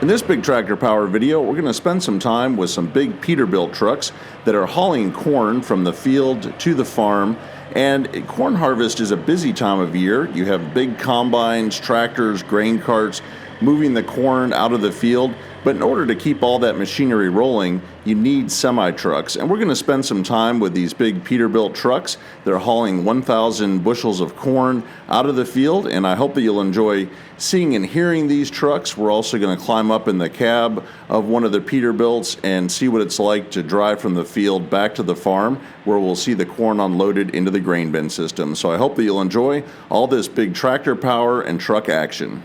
In this Big Tractor Power video, we're going to spend some time with some big Peterbilt trucks that are hauling corn from the field to the farm. And corn harvest is a busy time of year. You have big combines, tractors, grain carts moving the corn out of the field. But in order to keep all that machinery rolling, you need semi-trucks. And we're going to spend some time with these big Peterbilt trucks. They're hauling 1,000 bushels of corn out of the field, and I hope that you'll enjoy seeing and hearing these trucks. We're also going to climb up in the cab of one of the Peterbilts and see what it's like to drive from the field back to the farm, where we'll see the corn unloaded into the grain bin system. So I hope that you'll enjoy all this big tractor power and truck action.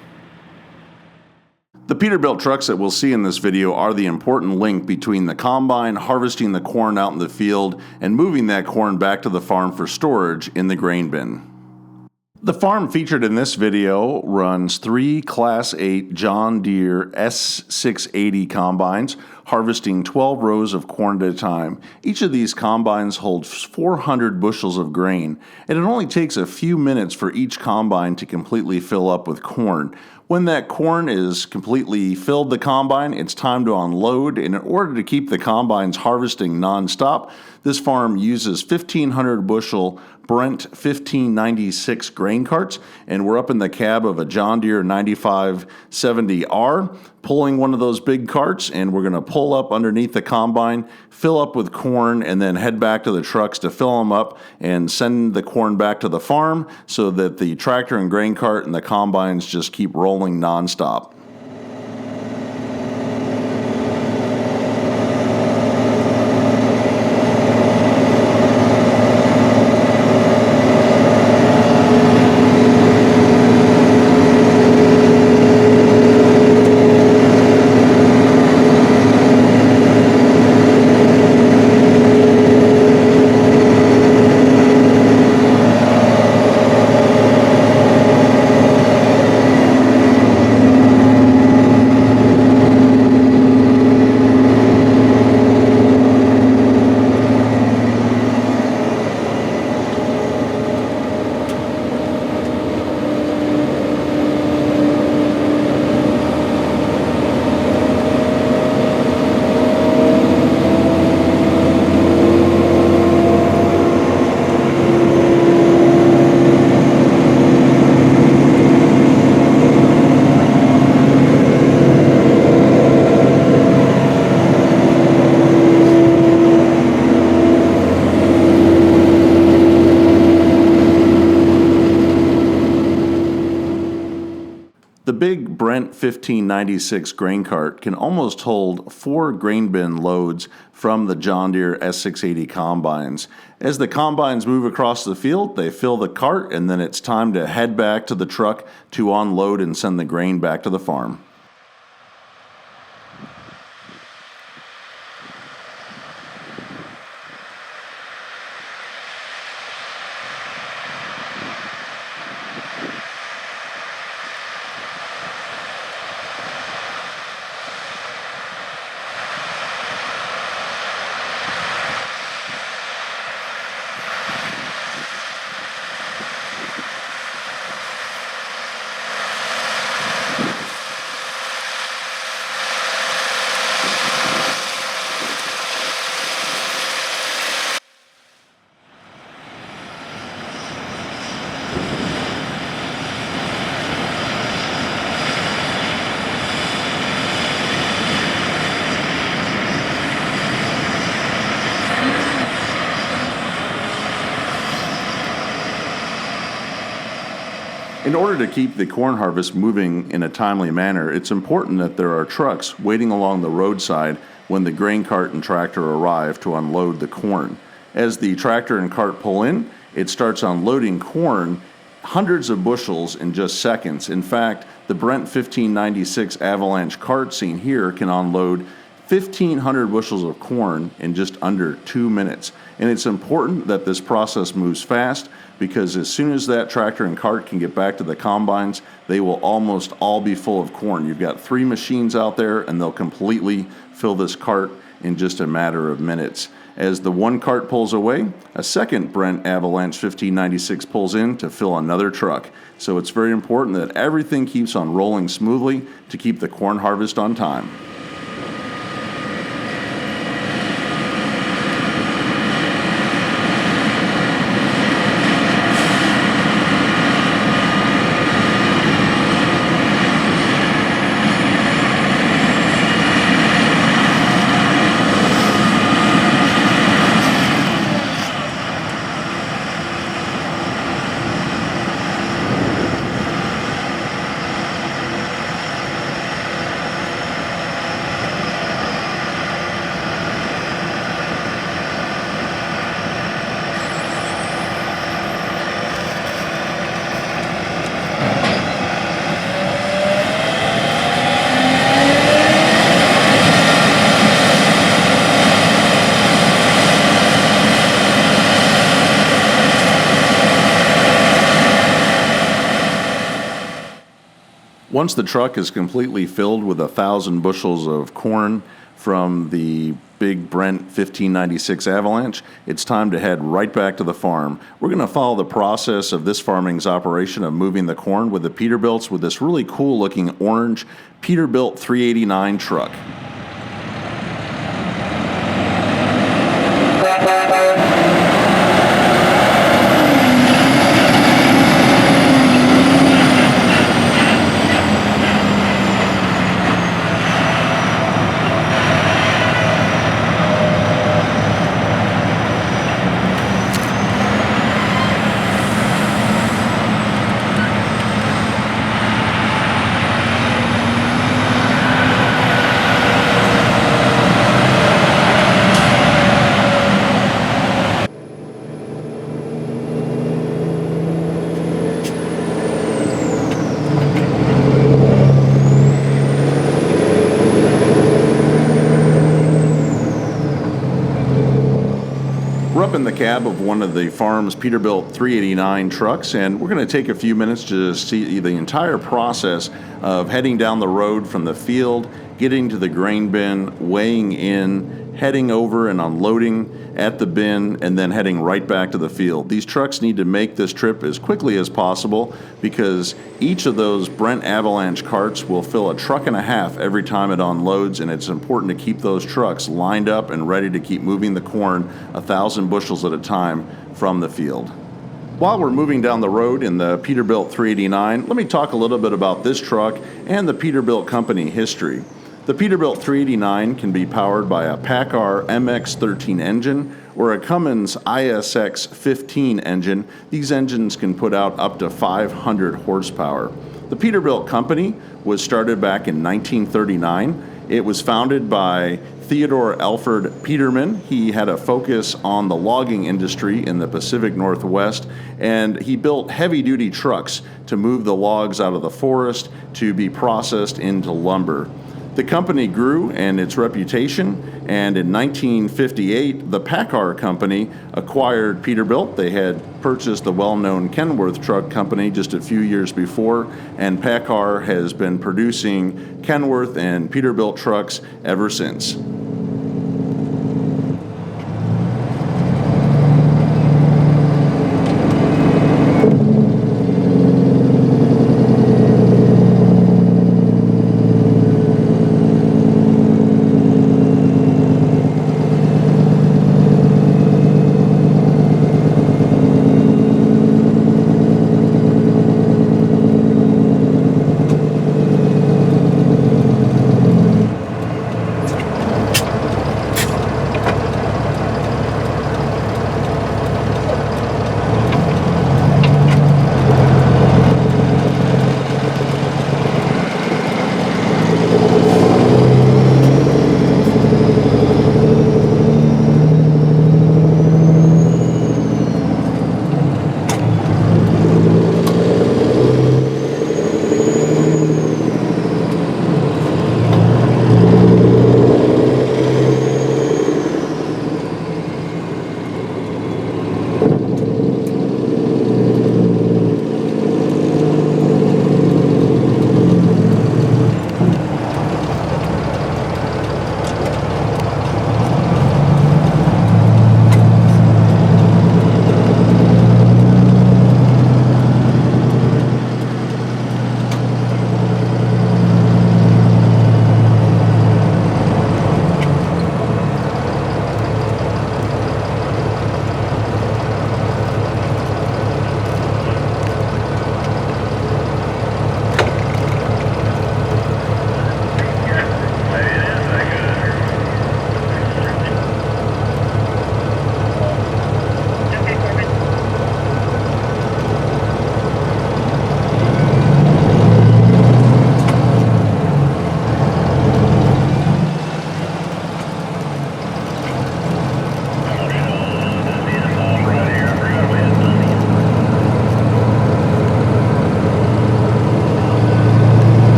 The Peterbilt trucks that we'll see in this video are the important link between the combine harvesting the corn out in the field and moving that corn back to the farm for storage in the grain bin. The farm featured in this video runs 3 Class 8 John Deere S680 combines, harvesting 12 rows of corn at a time. Each of these combines holds 400 bushels of grain, and it only takes a few minutes for each combine to completely fill up with corn. When that corn is completely filled the combine, it's time to unload, and in order to keep the combines harvesting nonstop, this farm uses 1,500 bushel Brent 1596 grain carts, and we're up in the cab of a John Deere 9570R, pulling one of those big carts, and we're going to pull up underneath the combine, fill up with corn, and then head back to the trucks to fill them up and send the corn back to the farm so that the tractor and grain cart and the combines just keep rolling nonstop. The big Brent 1596 grain cart can almost hold 4 grain bin loads from the John Deere S680 combines. As the combines move across the field, they fill the cart, and then it's time to head back to the truck to unload and send the grain back to the farm. In order to keep the corn harvest moving in a timely manner, it's important that there are trucks waiting along the roadside when the grain cart and tractor arrive to unload the corn. As the tractor and cart pull in, it starts unloading corn, hundreds of bushels in just seconds. In fact, the Brent 1596 Avalanche cart seen here can unload 1,500 bushels of corn in just under 2 minutes. And it's important that this process moves fast, because as soon as that tractor and cart can get back to the combines, they will almost all be full of corn. You've got 3 machines out there, and they'll completely fill this cart in just a matter of minutes. As the one cart pulls away, a second Brent Avalanche 1596 pulls in to fill another truck. So it's very important that everything keeps on rolling smoothly to keep the corn harvest on time. Once the truck is completely filled with 1,000 bushels of corn from the big Brent 1596 Avalanche, it's time to head right back to the farm. We're going to follow the process of this farming's operation of moving the corn with the Peterbilts with this really cool looking orange Peterbilt 389 truck. We're up in the cab of one of the farm's Peterbilt 389 trucks, and we're going to take a few minutes to see the entire process of heading down the road from the field, getting to the grain bin, weighing in, heading over and unloading at the bin, and then heading right back to the field. These trucks need to make this trip as quickly as possible because each of those Brent Avalanche carts will fill a truck and a half every time it unloads, and it's important to keep those trucks lined up and ready to keep moving the corn 1,000 bushels at a time from the field. While we're moving down the road in the Peterbilt 389, let me talk a little bit about this truck and the Peterbilt company history. The Peterbilt 389 can be powered by a PACCAR MX-13 engine or a Cummins ISX-15 engine. These engines can put out up to 500 horsepower. The Peterbilt company was started back in 1939. It was founded by Theodore Alfred Peterman. He had a focus on the logging industry in the Pacific Northwest, and he built heavy-duty trucks to move the logs out of the forest to be processed into lumber. The company grew and its reputation, and in 1958, the PACCAR company acquired Peterbilt. They had purchased the well-known Kenworth truck company just a few years before, and PACCAR has been producing Kenworth and Peterbilt trucks ever since.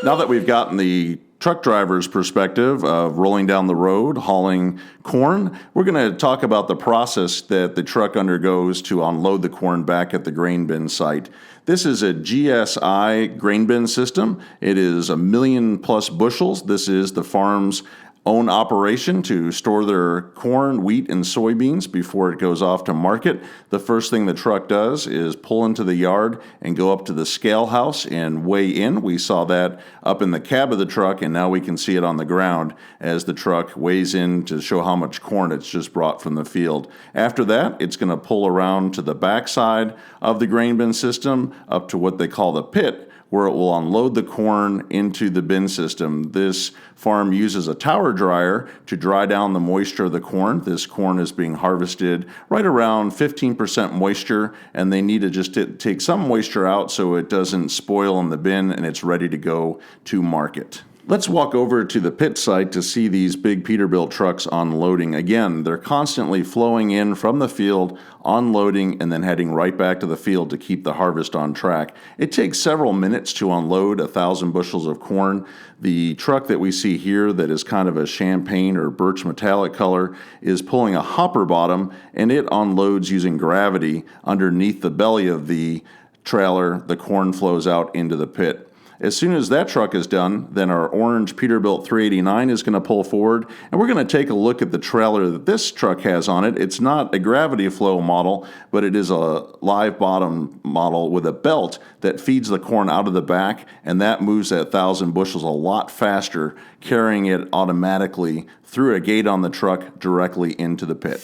Now that we've gotten the truck driver's perspective of rolling down the road, hauling corn, we're going to talk about the process that the truck undergoes to unload the corn back at the grain bin site. This is a GSI grain bin system. It is 1 million plus bushels. This is the farm's own operation to store their corn, wheat, and soybeans before it goes off to market. The first thing the truck does is pull into the yard and go up to the scale house and weigh in. We saw that up in the cab of the truck, and now we can see it on the ground as the truck weighs in to show how much corn it's just brought from the field. After that, it's going to pull around to the backside of the grain bin system up to what they call the pit, where it will unload the corn into the bin system. This farm uses a tower dryer to dry down the moisture of the corn. This corn is being harvested right around 15% moisture, and they need to just take some moisture out so it doesn't spoil in the bin and it's ready to go to market. Let's walk over to the pit site to see these big Peterbilt trucks unloading. Again, they're constantly flowing in from the field, unloading, and then heading right back to the field to keep the harvest on track. It takes several minutes to unload 1,000 bushels of corn. The truck that we see here that is kind of a champagne or birch metallic color is pulling a hopper bottom, and it unloads using gravity underneath the belly of the trailer. The corn flows out into the pit. As soon as that truck is done, then our orange Peterbilt 389 is going to pull forward, and we're going to take a look at the trailer that this truck has on it. It's not a gravity flow model, but it is a live bottom model with a belt that feeds the corn out of the back, and that moves that 1,000 bushels a lot faster, carrying it automatically through a gate on the truck directly into the pit.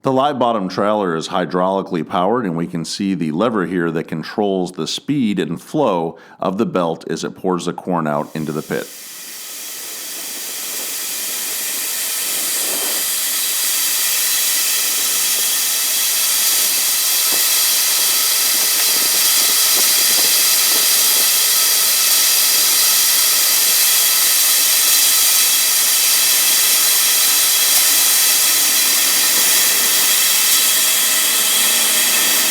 The live bottom trailer is hydraulically powered, and we can see the lever here that controls the speed and flow of the belt as it pours the corn out into the pit.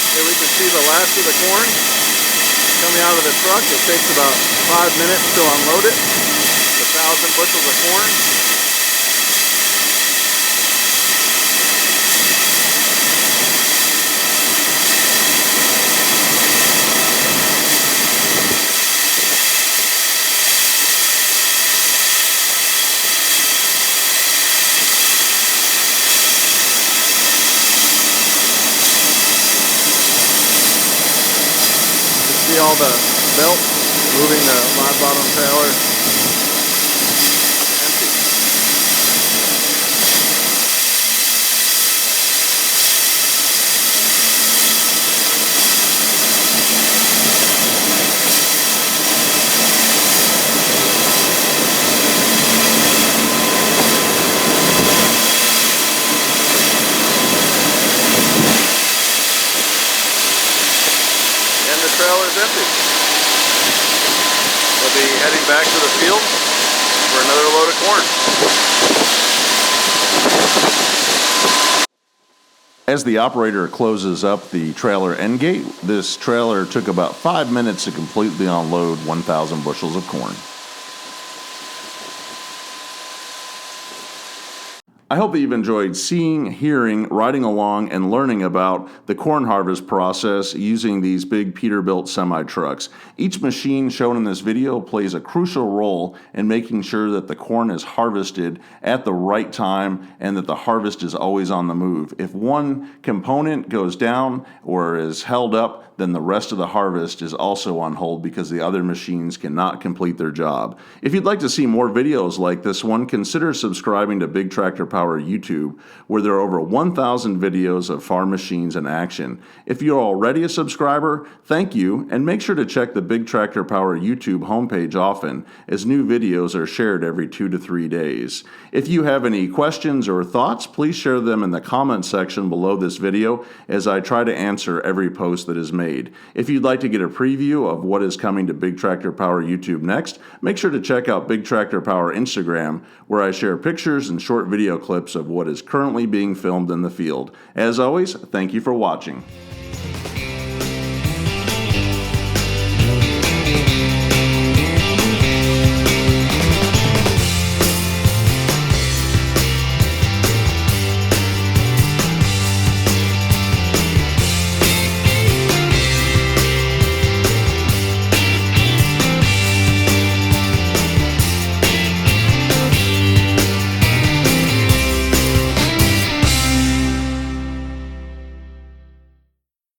Here we can see the last of the corn coming out of the truck. It takes about 5 minutes to unload it. It's 1,000 bushels of corn. See all the belt moving the live bottom trailer empty. And the trailer is empty. We'll be heading back to the field for another load of corn. As the operator closes up the trailer end gate, this trailer took about 5 minutes to completely unload 1,000 bushels of corn. I hope that you've enjoyed seeing, hearing, riding along, and learning about the corn harvest process using these big Peterbilt semi-trucks. Each machine shown in this video plays a crucial role in making sure that the corn is harvested at the right time and that the harvest is always on the move. If one component goes down or is held up, then the rest of the harvest is also on hold because the other machines cannot complete their job. If you'd like to see more videos like this one, consider subscribing to Big Tractor Power YouTube, where there are over 1,000 videos of farm machines in action. If you're already a subscriber, thank you, and make sure to check the Big Tractor Power YouTube homepage often, as new videos are shared every 2 to 3 days. If you have any questions or thoughts, please share them in the comment section below this video, as I try to answer every post that is made. If you'd like to get a preview of what is coming to Big Tractor Power YouTube next, make sure to check out Big Tractor Power Instagram, where I share pictures and short video clips of what is currently being filmed in the field. As always, thank you for watching.